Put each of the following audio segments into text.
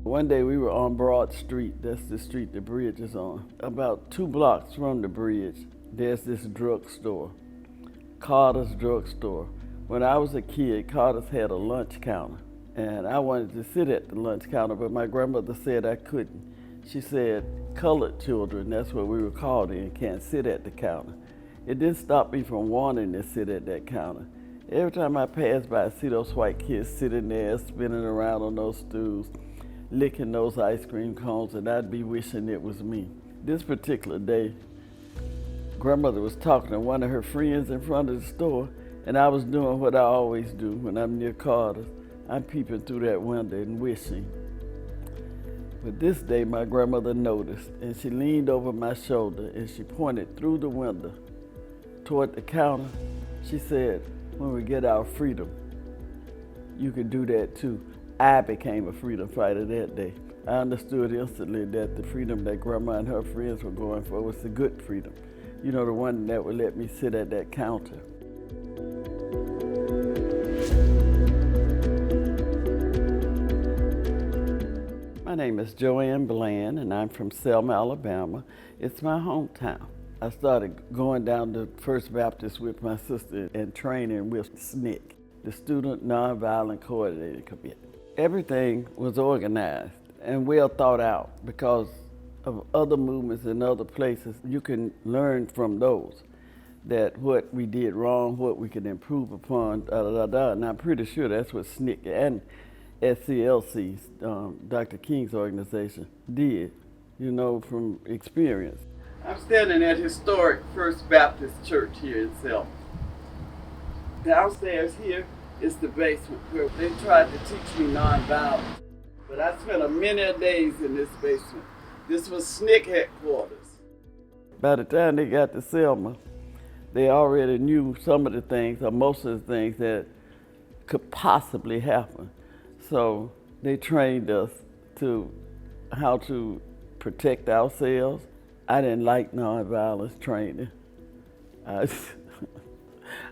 One day we were on Broad Street, that's the street the bridge is on. About 2 blocks from the bridge, there's this drugstore, Carter's Drugstore. When I was a kid, Carter's had a lunch counter, and I wanted to sit at the lunch counter, but my grandmother said I couldn't. She said, colored children, that's what we were called in, can't sit at the counter. It didn't stop me from wanting to sit at that counter. Every time I pass by, I see those white kids sitting there, spinning around on those stools, licking those ice cream cones, and I'd be wishing it was me. This particular day, grandmother was talking to one of her friends in front of the store, and I was doing what I always do when I'm near Carter's. I'm peeping through that window and wishing. But this day, my grandmother noticed, and she leaned over my shoulder, and she pointed through the window toward the counter. She said, when we get our freedom, you can do that too. I became a freedom fighter that day. I understood instantly that the freedom that Grandma and her friends were going for was the good freedom. You know, the one that would let me sit at that counter. My name is Joanne Bland, and I'm from Selma, Alabama. It's my hometown. I started going down to First Baptist with my sister and training with SNCC, the Student Nonviolent Coordinating Committee. Everything was organized and well thought out because of other movements in other places. You can learn from those that what we did wrong, what we could improve upon, and I'm pretty sure that's what SNCC and SCLC, Dr. King's organization, did, you know, from experience. I'm standing at historic First Baptist Church here in Selma. Downstairs here is the basement where they tried to teach me nonviolence. But I spent many days in this basement. This was SNCC headquarters. By the time they got to Selma, they already knew some of the things, or most of the things that could possibly happen. So they trained us to how to protect ourselves. I didn't like nonviolence training. I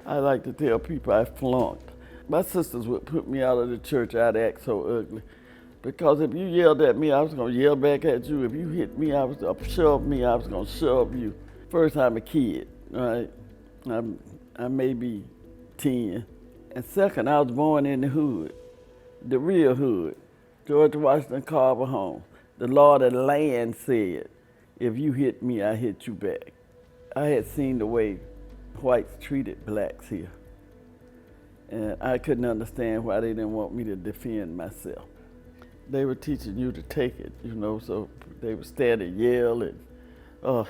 like to tell people I flunked. My sisters would put me out of the church, I'd act so ugly. Because if you yelled at me, I was gonna yell back at you. If you hit me, I was gonna shove you. First, I'm a kid, right? I may be 10. And second, I was born in the hood, the real hood. George Washington Carver home. The law of the land said, if you hit me, I hit you back. I had seen the way whites treated blacks here. And I couldn't understand why they didn't want me to defend myself. They were teaching you to take it, you know, so they would stand and yell, and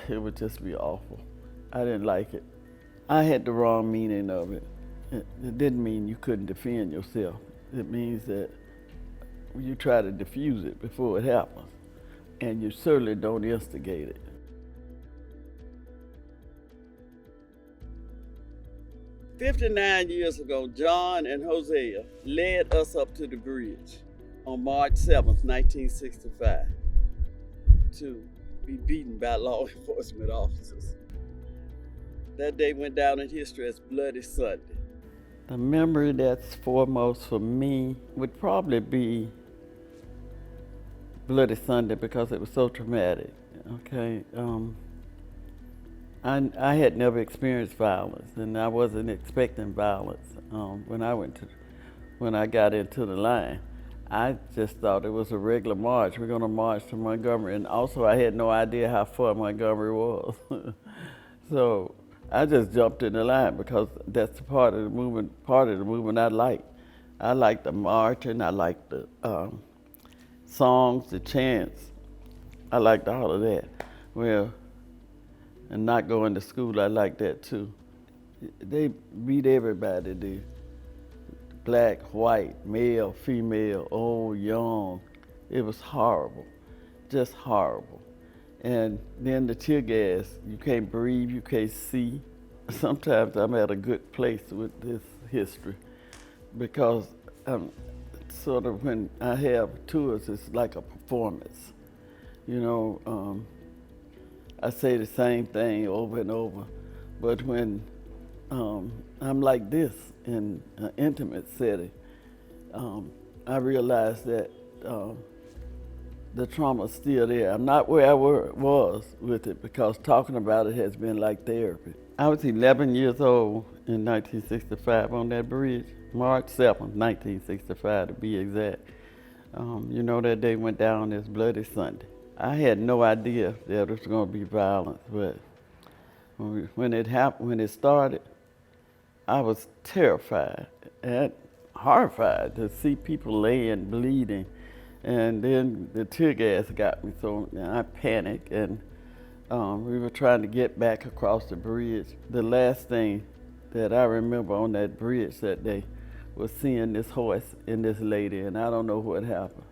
it would just be awful. I didn't like it. I had the wrong meaning of it. It didn't mean you couldn't defend yourself. It means that you try to diffuse it before it happens, and you certainly don't instigate it. "59 years ago, John and Hosea led us up to the bridge on March 7th, 1965, to be beaten by law enforcement officers. That day went down in history as Bloody Sunday. The memory that's foremost for me would probably be Bloody Sunday because it was so traumatic, okay? I had never experienced violence, and I wasn't expecting violence when I got into the line. I just thought it was a regular march. We're going to march to Montgomery, and also I had no idea how far Montgomery was. So I just jumped in the line because that's the part of the movement I like. I like the marching, I like the songs, the chants. I liked all of that. Well, and not going to school, I like that too. They beat everybody there. Black, white, male, female, old, young. It was horrible, just horrible. And then the tear gas, you can't breathe, you can't see. Sometimes I'm at a good place with this history because sort of when I have tours, it's like a performance. You know, I say the same thing over and over, but when I'm like this in an intimate setting, I realize that the trauma's still there. I'm not where I was with it because talking about it has been like therapy. I was 11 years old in 1965 on that bridge, March 7th, 1965 to be exact. You know, that day went down as Bloody Sunday. I had no idea that there was going to be violence, but when it happened, when it started, I was terrified and horrified to see people laying, bleeding, and then the tear gas got me, so I panicked, and we were trying to get back across the bridge. The last thing that I remember on that bridge that day was seeing this horse and this lady, and I don't know what happened.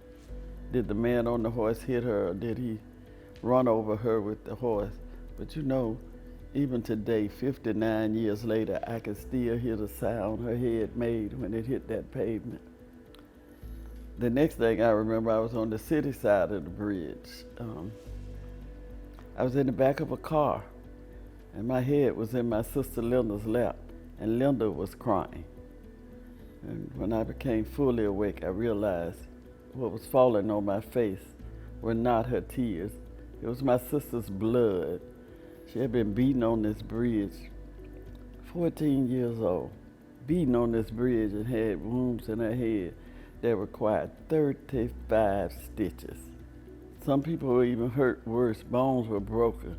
Did the man on the horse hit her, or did he run over her with the horse? But you know, even today, 59 years later, I can still hear the sound her head made when it hit that pavement. The next thing I remember, I was on the city side of the bridge. I was in the back of a car, and my head was in my sister Linda's lap, and Linda was crying. And when I became fully awake, I realized what was falling on my face were not her tears. It was my sister's blood. She had been beaten on this bridge, 14 years old, beaten on this bridge and had wounds in her head that required 35 stitches. Some people were even hurt worse. Bones were broken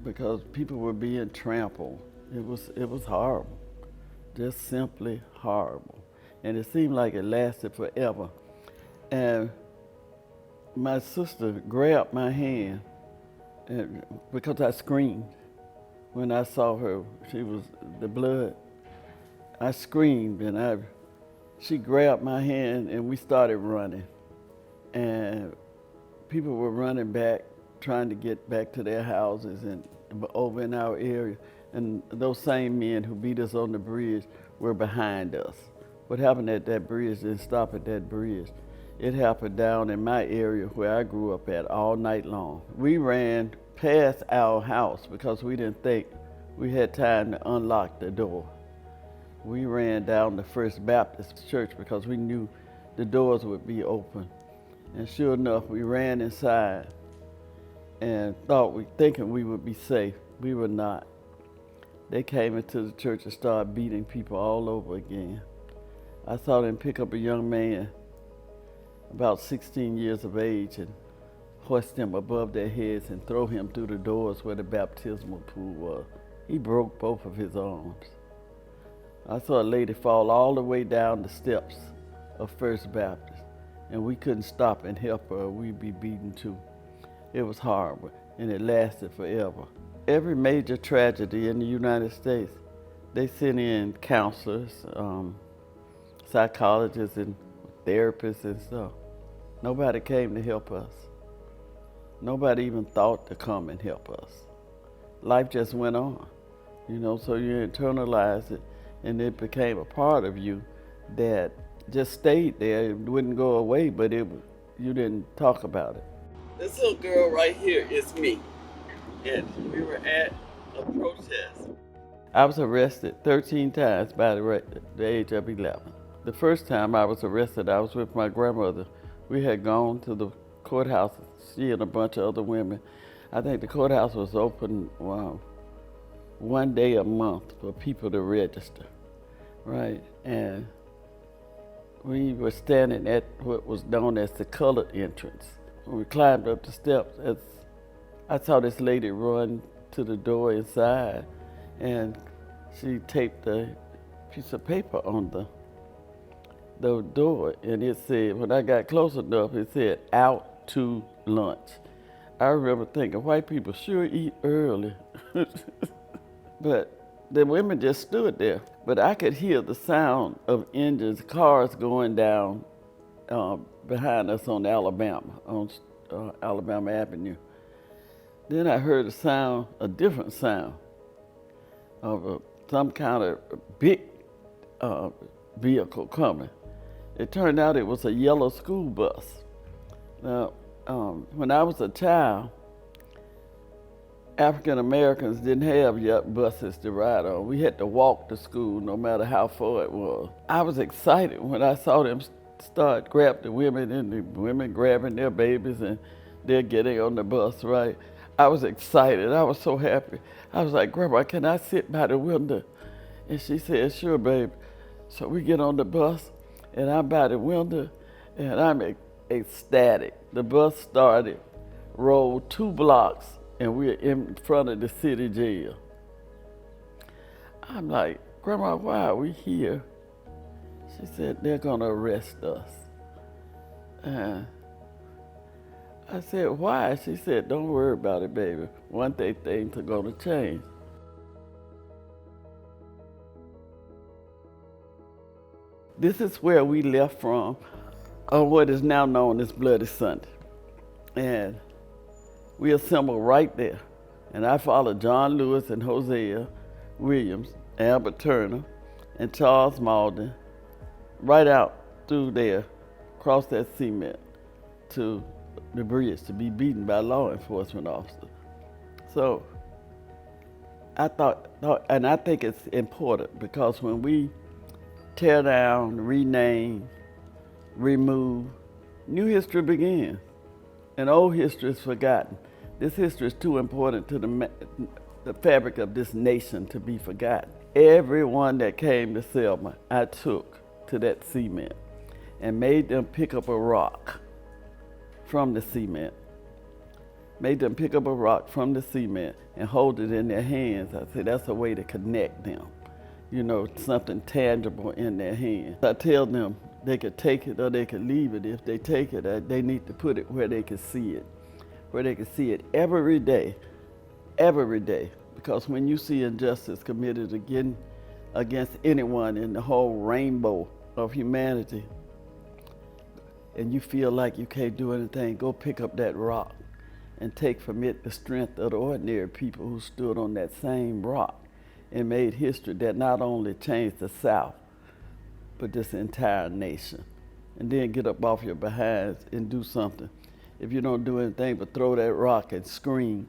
because people were being trampled. It was horrible, just simply horrible. And it seemed like it lasted forever. And my sister grabbed my hand because I screamed when I saw her. She was the blood. I screamed, and she grabbed my hand, and we started running. And people were running back, trying to get back to their houses and over in our area. And those same men who beat us on the bridge were behind us. What happened at that bridge didn't stop at that bridge. It happened down in my area where I grew up at all night long. We ran past our house because we didn't think we had time to unlock the door. We ran down to First Baptist Church because we knew the doors would be open. And sure enough, we ran inside and thinking we would be safe. We were not. They came into the church and started beating people all over again. I saw them pick up a young man about 16 years of age and hoist him above their heads and throw him through the doors where the baptismal pool was. He broke both of his arms. I saw a lady fall all the way down the steps of First Baptist, and we couldn't stop and help her, or we'd be beaten too. It was horrible, and it lasted forever. Every major tragedy in the United States, they send in counselors, psychologists, and therapists and stuff. Nobody came to help us. Nobody even thought to come and help us. Life just went on, so you internalized it, and it became a part of you that just stayed there. It wouldn't go away, but you didn't talk about it. This little girl right here is me, and we were at a protest. I was arrested 13 times by the age of 11. The first time I was arrested, I was with my grandmother. We had gone to the courthouse, she and a bunch of other women. I think the courthouse was open one day a month for people to register, right? And we were standing at what was known as the colored entrance. When we climbed up the steps, I saw this lady run to the door inside, and she taped a piece of paper on the door, and it said, when I got close enough, it said, "Out to lunch." I remember thinking, white people sure eat early. But the women just stood there. But I could hear the sound of engines, cars going down behind us on Alabama Avenue. Then I heard a different sound of some kind of big vehicle coming. It turned out it was a yellow school bus. Now, when I was a child, African Americans didn't have buses to ride on. We had to walk to school no matter how far it was. I was excited when I saw them start grab the women, and the women grabbing their babies, and they're getting on the bus, right? I was excited. I was so happy. I was like, Grandma, can I sit by the window? And she said, sure, babe. So we get on the bus, and I'm by the window, and I'm ecstatic. The bus started, rolled 2 blocks, and we're in front of the city jail. I'm like, Grandma, why are we here? She said, they're gonna arrest us. And I said, why? She said, don't worry about it, baby. One day things are gonna change. This is where we left from on what is now known as Bloody Sunday. And we assembled right there. And I followed John Lewis and Hosea Williams, Albert Turner, and Charles Malden right out through there, across that cement to the bridge to be beaten by law enforcement officers. So I thought, and I think it's important because when we tear down, rename, remove, new history begins, and old history is forgotten. This history is too important to the fabric of this nation to be forgotten. Everyone that came to Selma, I took to that cement and made them pick up a rock from the cement. Made them pick up a rock from the cement and hold it in their hands. I said, that's a way to connect them. You know, something tangible in their hands. I tell them they could take it or they could leave it. If they take it, they need to put it where they can see it. Where they can see it every day. Because when you see injustice committed against anyone in the whole rainbow of humanity, and you feel like you can't do anything, go pick up that rock and take from it the strength of the ordinary people who stood on that same rock and made history that not only changed the South, but this entire nation. And then get up off your behinds and do something. If you don't do anything but throw that rock and scream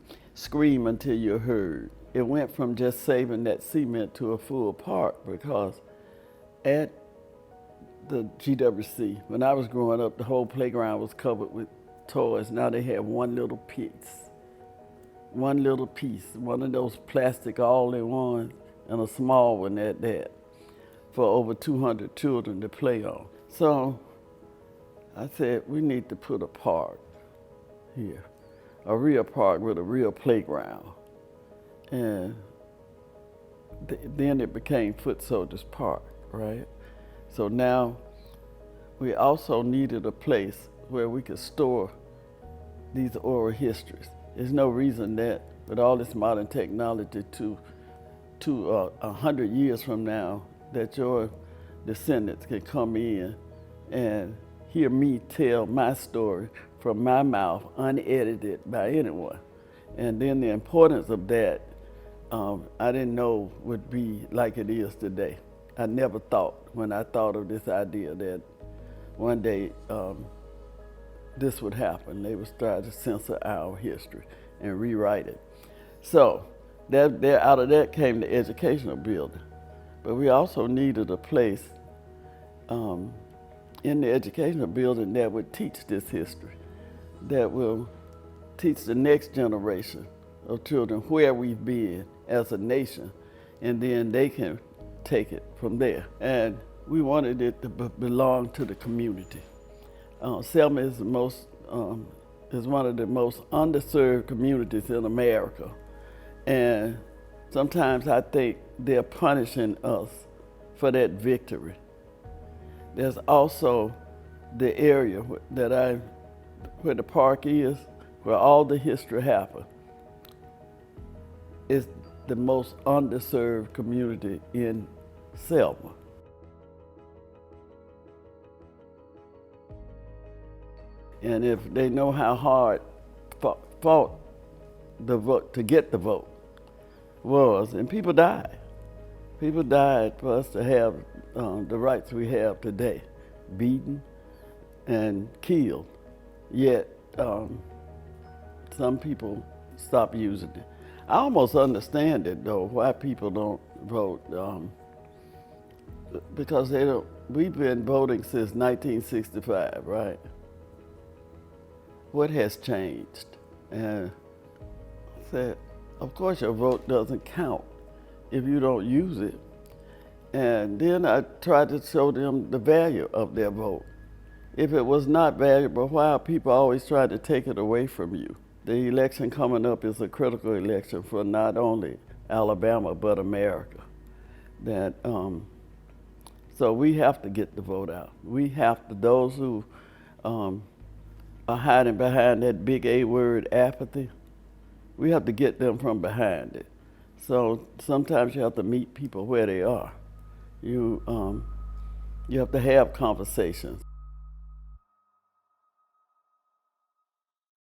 until you're heard. It went from just saving that cement to a full park, because at the GWC, when I was growing up, the whole playground was covered with toys. Now they have one little piece, one of those plastic all-in-ones, and a small one at that, for over 200 children to play on. So I said, we need to put a park here, a real park with a real playground. And then it became Foot Soldiers Park, right? So now we also needed a place where we could store these oral histories. There's no reason that with all this modern technology to 100 years from now, that your descendants can come in and hear me tell my story from my mouth, unedited by anyone. And then the importance of that, I didn't know would be like it is today. I never thought, when I thought of this idea, that one day this would happen. They would start to censor our history and rewrite it. So out of that came the educational building. But we also needed a place in the educational building that would teach this history, that will teach the next generation of children where we've been as a nation, and then they can take it from there. And we wanted it to belong to the community. Selma is one of the most underserved communities in America. And sometimes I think they're punishing us for that victory. There's also the area where the park is, where all the history happened. It's the most underserved community in Selma. And if they know how hard fought the vote to get the vote was, and people died. People died for us to have the rights we have today, beaten and killed. Yet some people stop using it. I almost understand it though, why people don't vote, because they We've been voting since 1965, right? What has changed? And I said, of course your vote doesn't count if you don't use it. And then I tried to show them the value of their vote. If it was not valuable, why are people always trying to take it away from you? The election coming up is a critical election for not only Alabama, but America. So we have to get the vote out. We have to, those who are hiding behind that big A word, apathy, we have to get them from behind it. So sometimes you have to meet people where they are. You have to have conversations.